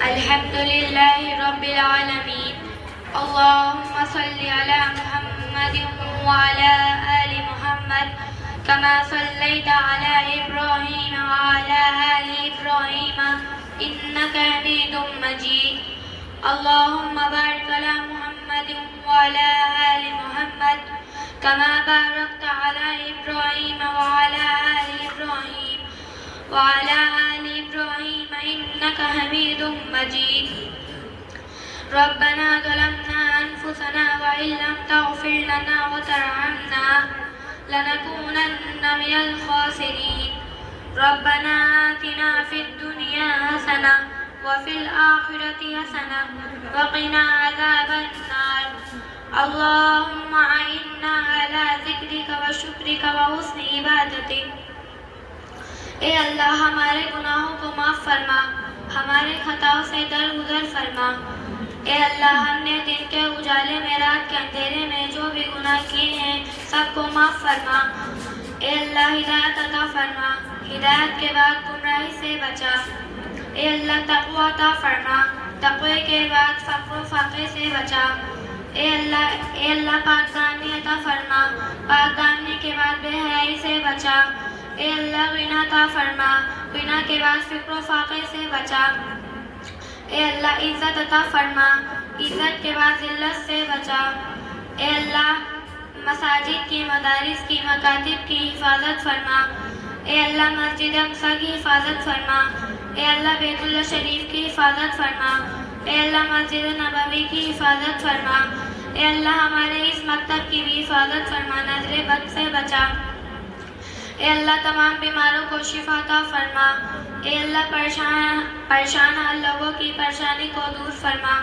الحمد لله رب العالمين. اللهم صل على محمد وعلى آل محمد كما صليت على إبراهيم وعلى آل إبراهيم إنك حميد مجيد. اللهم بارك على محمد وعلى آل محمد كما باركت على إبراهيم وعلى آل إبراهيم وعلى آل إبراهيم إنك حميد مجيد. ربنا ظلمنا أنفسنا وإن لم تغفر لنا وترحمنا لنكونن من الخاسرين. ربنا آتنا في الدنيا حسنة وفي الآخرة حسنة وقنا عذاب النار. اللهم أعنا على ذكرك وشكرك وحسن عبادتك. اے اللہ ہمارے گناہوں کو معاف فرما، ہمارے خطاؤں سے درگزر فرما. اے اللہ ہم نے دن کے اجالے میں رات کے اندھیرے میں جو بھی گناہ کیے ہیں سب کو معاف فرما. اے اللہ ہدایت عطا فرما، ہدایت کے بعد گمراہی سے بچا. اے اللہ تقوی عطا فرما، تقوی کے بعد فقر و فاقے سے بچا. اے اللہ پاک دامنی عطا فرما، پاک دامنی کے بعد بے حیائی سے بچا. اے اللہ غنا عطا فرما، غنا کے بعد فقر و فاقے سے بچا. اے اللہ عزت عطا فرما، عزت کے بعد ذلت سے بچا. اے اللہ مساجد کی، مدارس کی، مکاتب کی حفاظت فرما. اے اللہ مسجد اقصی کی حفاظت فرما. اے اللہ بیت اللہ شریف کی حفاظت فرما. اے اللہ مسجد نبوی کی حفاظت فرما. اے اللہ ہمارے اس مکتب کی بھی حفاظت فرما، نظر بد سے بچا. اے اللہ تمام بیماروں کو شفا عطا فرما. اے اللہ پریشان حال لوگوں کی پریشانی کو دور فرما.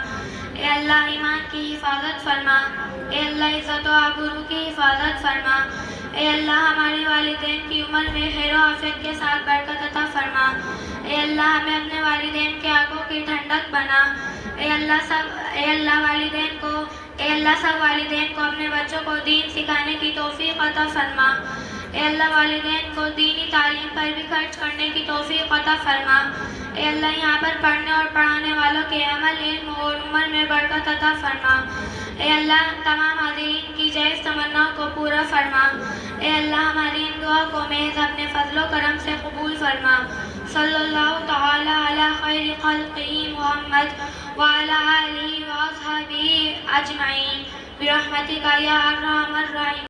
اے اللہ ایمان کی حفاظت فرما. اے اللہ عزت و آبرو کی حفاظت فرما. اے اللہ ہمارے والدین کی عمر میں خیر و عافیت کے ساتھ برکت عطا فرما. اے اللہ ہمیں اپنے والدین کے آنکھوں کی ٹھنڈک بنا. اے اللہ سب والدین کو اپنے بچوں کو دین سکھانے کی توفیق عطا فرما. اے اللہ والدین کو دینی تعلیم پر بھی خرچ کرنے کی توفیق عطا فرما. اے اللہ یہاں پر پڑھنے اور پڑھانے والوں کے عمل، علم اور عمر میں برکت عطا فرما. اے اللہ تمام حاضرین کی جائز تمناؤں کو پورا فرما. اے اللہ ہماری ان دعا کو محض اپنے فضل و کرم سے قبول فرما. صلی اللہ تعالی علی خیر خلقہ محمد وعلی آلہ واصحابہ اجمعین برحمتک یا ارحم الراحمین.